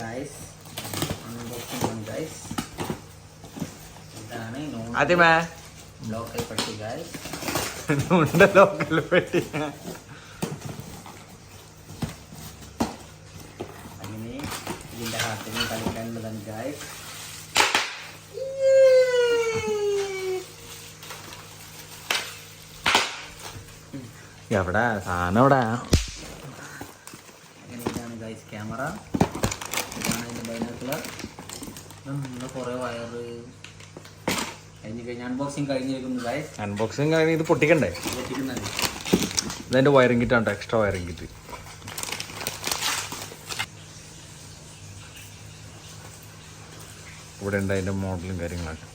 guys. Unboxing one guys. ഇതാണ് ആദ്യമേ local പെട്ടി guys. ഉണ്ട് ലോക്കൽ പെട്ടി. അങ്ങനെ ഇതിന്റെ ഹാർട്ടിന് കളിക്കാനുള്ളതാണ് guys. എവിടെ സാധനം എവിടെ? ഇതാണ് ഗൈസ് ക്യാമറ. ഇതാണ് അതിൻ്റെ ബൈനോക്കുലർ. കുറേ വയറ് കഴിഞ്ഞ് അൺബോക്സിങ് കഴിഞ്ഞിരിക്കുന്നു ഗൈസ്. അൺബോക്സിങ് കഴിഞ്ഞ് ഇത് പൊട്ടിക്കണ്ടേ? പൊട്ടിക്കുന്നത് ഇതെൻ്റെ വയറിംഗ് കിറ്റാണ്, എക്സ്ട്രാ വയറിംഗ് കിറ്റ്. ഇവിടെ ഉണ്ട് അതിൻ്റെ മോഡലും കാര്യങ്ങളൊക്കെ.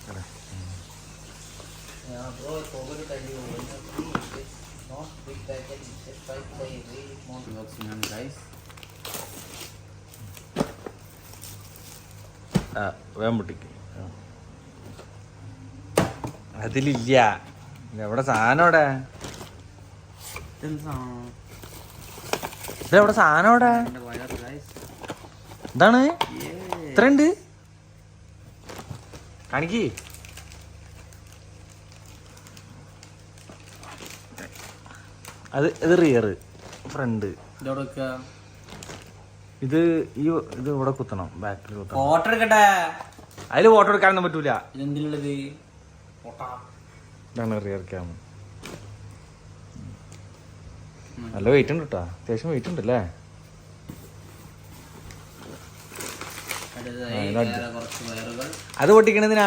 വേഗം പൊട്ടിക്ക്. അതിലില്ല. എവിടെ സാധനം? എവിടെ ഇതെവിടെ സാധനം? എവിടെ എന്താണ് ഇത്ര ഉണ്ട്? കാണിക്ക്. ഇത് റിയർ, ഫ്രണ്ട്. ഇത് ഇത് ഇവിടെ കുത്തണം, ബാക്കിൽ കുത്തണം. ഫോട്ടോ എടുക്കട്ടെ. അതിൽ ഫോട്ടോ എടുക്കാനൊന്നും പറ്റൂല. ഇതെന്തിനുള്ളത്? ഇതാണ് റിയർ ക്യാമ. നല്ല വെയിറ്റ് ഉണ്ട് കേട്ടോ, അത്യാവശ്യം വെയിറ്റ് ഉണ്ട് അല്ലേ? അത് പൊട്ടിക്കണതിനാ.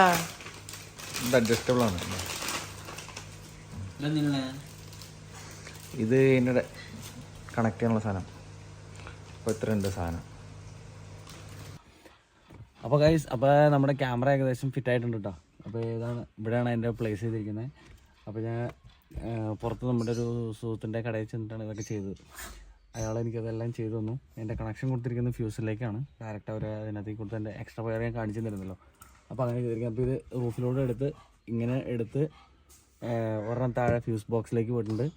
ഇത് അഡ്ജസ്റ്റബിൾ ആണ്. ഇത് ഇതിൻ്റെ കണക്ട് ചെയ്യാനുള്ള സാധനം. അപ്പോൾ ഇത്ര ഉണ്ട് സാധനം. അപ്പോൾ ഗൈസ്, അപ്പോൾ നമ്മുടെ ക്യാമറ ഏകദേശം ഫിറ്റ് ആയിട്ടുണ്ട് കേട്ടോ. അപ്പോൾ ഇവിടെയാണ് അതിൻ്റെ പ്ലേസ് ചെയ്തിരിക്കുന്നത്. അപ്പോൾ ഞാൻ പുറത്ത് നമ്മുടെ ഒരു സുഹൃത്തിൻ്റെ കടയിൽ ചെന്നിട്ടാണ് ഇതൊക്കെ ചെയ്തത്. അയാൾ എനിക്കതെല്ലാം ചെയ്തു തന്നു. എൻ്റെ കണക്ഷൻ കൊടുത്തിരിക്കുന്നത് ഫ്യൂസിലേക്കാണ്. ഡയറക്റ്റ് അവർ അതിനകത്തേക്ക് കൊടുത്ത് എൻ്റെ എക്സ്ട്രാ വയർ ഞാൻ കാണിച്ചു തരുന്നല്ലോ. അപ്പോൾ അങ്ങനെ ചെയ്തിരിക്കുന്നത്. അപ്പോൾ ഇത് റൂഫിലൂടെ എടുത്ത് ഇങ്ങനെ എടുത്ത് ഒരെണ്ണം താഴെ ഫ്യൂസ് ബോക്സിലേക്ക് പോയിട്ടുണ്ട്.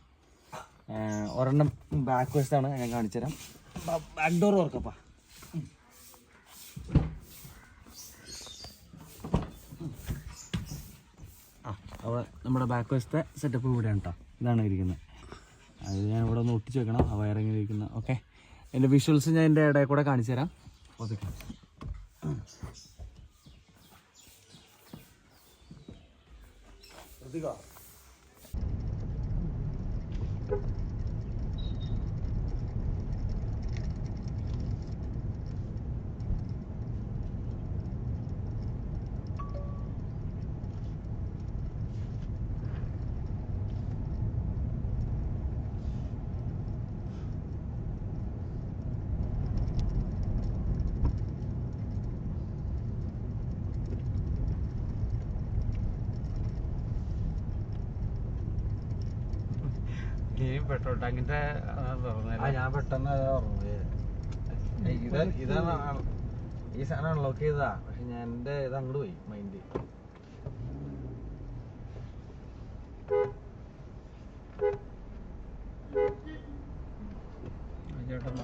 ഒരെണ്ണം ബാക്ക് വശത്താണ്, ഞാൻ കാണിച്ചു തരാം. ബാക്ക് ഡോർ തുറക്കപ്പാ. അപ്പോൾ നമ്മുടെ ബാക്ക് വശത്തെ സെറ്റപ്പ് ഇവിടെയാണ് കേട്ടോ. ഇതാണ് ഇരിക്കുന്നത്. അത് ഞാൻ ഇവിടെ ഒന്ന് ഒട്ടിച്ച് വെക്കണം. ആ വയറിങ്ങനെ ഇരിക്കുന്നത്. ഓക്കെ, എൻ്റെ വിഷ്വൽസ് ഞാൻ എൻ്റെ ഇടയിൽ കൂടെ കാണിച്ചു തരാം. ഓക്കെ, പെട്രോൾ ടാങ്കിന്റെ ഞാൻ പെട്ടെന്ന് ഇതാണ് ഈ സാധനം അൺലോക്ക് ചെയ്തതാ. പക്ഷെ ഞാൻ എൻ്റെ ഇത് അങ്ങോട്ട് പോയി മൈൻഡ്. ചേട്ടൻ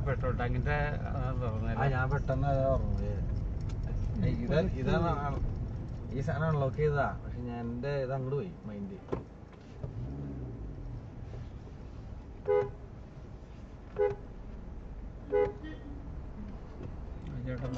പെട്രോൾ ടാങ്കിന്റെ ഞാൻ പെട്ടെന്ന് ഇതാണ് ഈ സാധനം അൺലോക്ക് ചെയ്തതാ. പക്ഷെ ഞാൻ എൻ്റെ ഇത് അങ്ങോട്ട് പോയി മൈൻഡ്. ചേട്ടൻ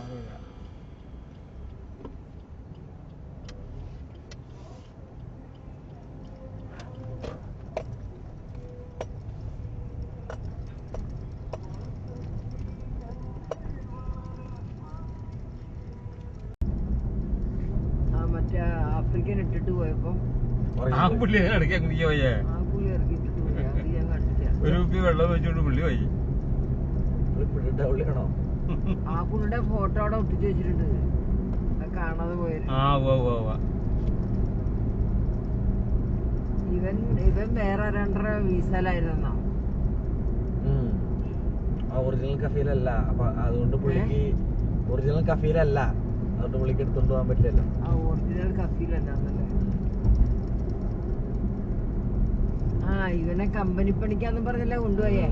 ആഫ്രിക്കൻ ഇട്ടിട്ട് പോയപ്പോ ആ പുള്ളി ഇടയ്ക്ക് അങ്ങനെയൊക്കെ പോയേ ആ പുള്ളി ഇറക്കി ഇട്ടിട്ട് പോയി. അത് ഞാൻ കണ്ടില്ല. ഒരു കുപ്പി വെള്ളം വെച്ചോണ്ട് പുള്ളി പോയി. വിളിക്കണോ? ആ പുള്ളിയുടെ ഫോട്ടോ അവിടെ ഒട്ടിച്ച് വെച്ചിട്ടുണ്ട്. അത് കാണാതെ പോയത്. ആ ഇവൻ വേറെ രണ്ടര വീസയിലായിരുന്നോ? ഒറിജിനൽ കഫീലല്ല. അപ്പൊ അതുകൊണ്ട് പുള്ളിക്ക് ഒറിജിനൽ കഫീലല്ല. അതുകൊണ്ട് പുള്ളിക്ക് എടുത്തോണ്ട് പോകാൻ പറ്റില്ലല്ലോ. ആ ഒറിജിനൽ കഫീലല്ലേ? ആ ഇവനെ കമ്പനി പണിക്കാന്നും പറഞ്ഞല്ലേ കൊണ്ടുപോയേ.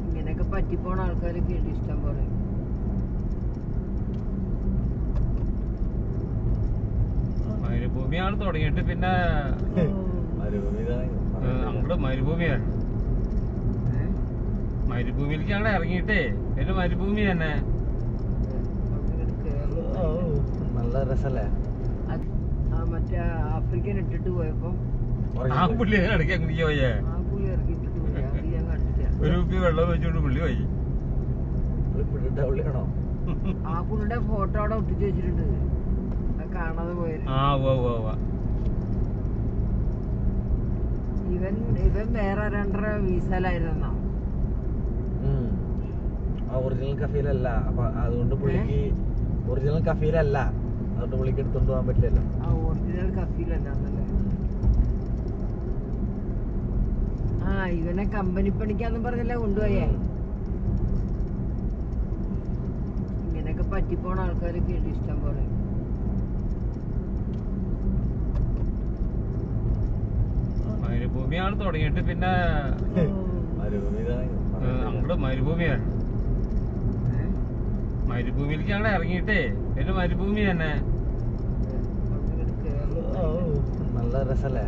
ഇങ്ങനെയൊക്കെ പറ്റിപ്പോണ ആൾക്കാരൊക്കെ ഉണ്ട് ഇഷ്ടം പോലെ. മരുഭൂമിയാണ് തുടങ്ങിയിട്ട് പിന്നെ അങ്ങോട്ട് മരുഭൂമിയാണ്. മരുഭൂമിയിലേക്ക് ഞങ്ങൾ ഇറങ്ങിയിട്ടേ പിന്നെ മരുഭൂമി തന്നെ. നല്ല രസല്ലേ? മറ്റേ ആഫ്രിക്കൻ ഇട്ടിട്ട് പോയപ്പോ ആ പുള്ളി ഇടയ്ക്ക് അങ്ങനെയൊക്കെ പോയേ. ആ പുള്ളി ഇറക്കി ഇട്ടിട്ട് പോയി. അത് ഞാൻ കണ്ടില്ല. ഒരു കുപ്പി വെള്ളം വെച്ചോണ്ട് പുള്ളി പോയി. വിളിക്കണോ? ആ പുള്ളിയുടെ ഫോട്ടോ അവിടെ ഒട്ടിച്ച് വെച്ചിട്ടുണ്ട്. അത് കാണാതെ പോയത്. ആ ഇവൻ വേറെ രണ്ടര വീസയിലായിരുന്നോ? ഒറിജിനൽ കഫീലല്ല. അപ്പൊ അതുകൊണ്ട് പുള്ളിക്ക് ഒറിജിനൽ കഫീലല്ല. അതുകൊണ്ട് പുള്ളിക്ക് എടുത്തോണ്ട് പോകാൻ പറ്റില്ലല്ലോ. ആ ഒറിജിനൽ കഫീലല്ലേ? ആ ഇവനെ കമ്പനി പണിക്കാന്നും പറഞ്ഞല്ലേ കൊണ്ടുപോയേ. ഇങ്ങനെയൊക്കെ പറ്റിപ്പോണ ആൾക്കാരൊക്കെ ഉണ്ട് ഇഷ്ടം പോലെ. മരുഭൂമിയാണ് തുടങ്ങിയിട്ട് പിന്നെ അങ്ങോട്ട് മരുഭൂമിയാണ്. മരുഭൂമിയിലേക്ക് ഞങ്ങൾ ഇറങ്ങിയിട്ടേ പിന്നെ മരുഭൂമി തന്നെ. നല്ല രസല്ലേ?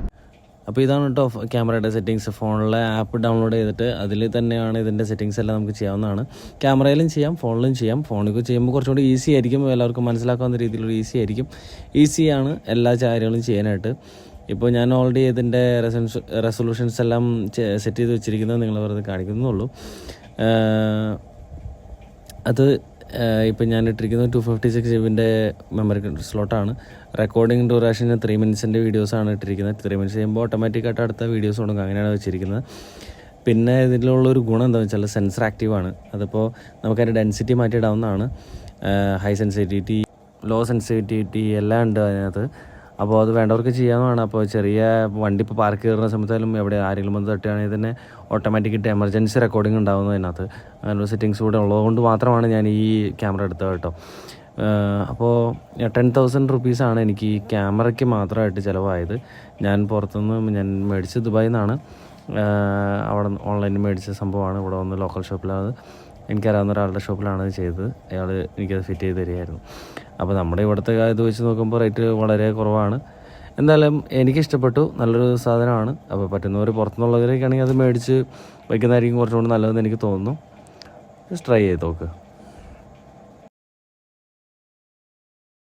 അപ്പോൾ ഇതാണ് കേട്ടോ ക്യാമറയുടെ സെറ്റിങ്സ്. ഫോണിലെ ആപ്പ് ഡൗൺലോഡ് ചെയ്തിട്ട് അതിൽ തന്നെയാണ് ഇതിൻ്റെ സെറ്റിങ്സ് എല്ലാം നമുക്ക് ചെയ്യാവുന്നതാണ്. ക്യാമറയിലും ചെയ്യാം, ഫോണിലും ചെയ്യാം. ഫോണിൽ ചെയ്യുമ്പോൾ കുറച്ചുകൂടി ഈസി ആയിരിക്കും, എല്ലാവർക്കും മനസ്സിലാക്കാവുന്ന രീതിയിലുള്ള ഈസിയാണ് എല്ലാ കാര്യങ്ങളും ചെയ്യാനായിട്ട്. ഇപ്പോൾ ഞാൻ ഓൾറെഡി ഇതിൻ്റെ റെസൊല്യൂഷൻസ് എല്ലാം സെറ്റ് ചെയ്ത് വെച്ചിരിക്കുന്നത് നിങ്ങൾ വെറുതെ കാണിക്കുന്നുള്ളൂ. അത് ഇപ്പം ഞാൻ ഇട്ടിരിക്കുന്നത് 256 GB മെമ്മറി സ്ലോട്ടാണ്. റെക്കോർഡിംഗ് ഡ്യൂറേഷന് 3 മിനിറ്റ്സിൻ്റെ വീഡിയോസാണ് ഇട്ടിരിക്കുന്നത്. 3 മിനിറ്റ്സ് ചെയ്യുമ്പോൾ ഓട്ടോമാറ്റിക്കായിട്ട് അടുത്ത വീഡിയോസ് കൊടുക്കും, അങ്ങനെയാണ് വെച്ചിരിക്കുന്നത്. പിന്നെ ഇതിലുള്ളൊരു ഗുണം എന്താണെന്ന് വെച്ചാൽ സെൻസർ ആക്റ്റീവാണ്. അതിപ്പോൾ നമുക്കതിൻ്റെ ഡെൻസിറ്റി മാറ്റിയിടാവുന്നതാണ്. ഹൈ സെൻസിറ്റിവിറ്റി, ലോ സെൻസിറ്റിവിറ്റി എല്ലാം ഉണ്ട് അതിനകത്ത്. അപ്പോൾ അത് വേണ്ടവർക്ക് ചെയ്യാവുന്നതാണ്. അപ്പോൾ ചെറിയ വണ്ടി ഇപ്പോൾ പാർക്ക് കയറുന്ന സമയത്തായാലും എവിടെ ആരെങ്കിലും വന്ന് തട്ടുകയാണെങ്കിൽ തന്നെ ഓട്ടോമാറ്റിക്കായിട്ട് എമർജൻസി റെക്കോർഡിംഗ് ഉണ്ടാകുന്നതിനകത്ത്. അങ്ങനെയുള്ള സെറ്റിങ്സ് കൂടെ ഉള്ളതുകൊണ്ട് മാത്രമാണ് ഞാൻ ഈ ക്യാമറ എടുത്തത് കേട്ടോ. അപ്പോൾ 10,000 റുപ്പീസാണ് എനിക്ക് ഈ ക്യാമറയ്ക്ക് മാത്രമായിട്ട് ചിലവായത്. ഞാൻ പുറത്തുനിന്ന് മേടിച്ച് ദുബായിൽ നിന്നാണ്. അവിടെ ഓൺലൈനിൽ മേടിച്ച സംഭവമാണ്. ഇവിടെ വന്ന് ലോക്കൽ ഷോപ്പിലാണ്, എനിക്കറിയാവുന്ന ഒരാളുടെ ഷോപ്പിലാണ് അത് ചെയ്തത്. അയാൾ എനിക്കത് ഫിറ്റ് ചെയ്ത് തരികയായിരുന്നു. അപ്പോൾ നമ്മുടെ ഇവിടുത്തെ ഇത് വെച്ച് നോക്കുമ്പോൾ റേറ്റ് വളരെ കുറവാണ്. എന്തായാലും എനിക്കിഷ്ടപ്പെട്ടു, നല്ലൊരു സാധനമാണ്. അപ്പോൾ പറ്റുന്നവർ പുറത്തുനിന്നുള്ളവരൊക്കെ ആണെങ്കിൽ അത് മേടിച്ച് വയ്ക്കുന്നതായിരിക്കും കുറച്ചുകൂടി നല്ലതെന്ന് എനിക്ക് തോന്നുന്നു. ജസ്റ്റ് ട്രൈ ചെയ്ത് നോക്ക്.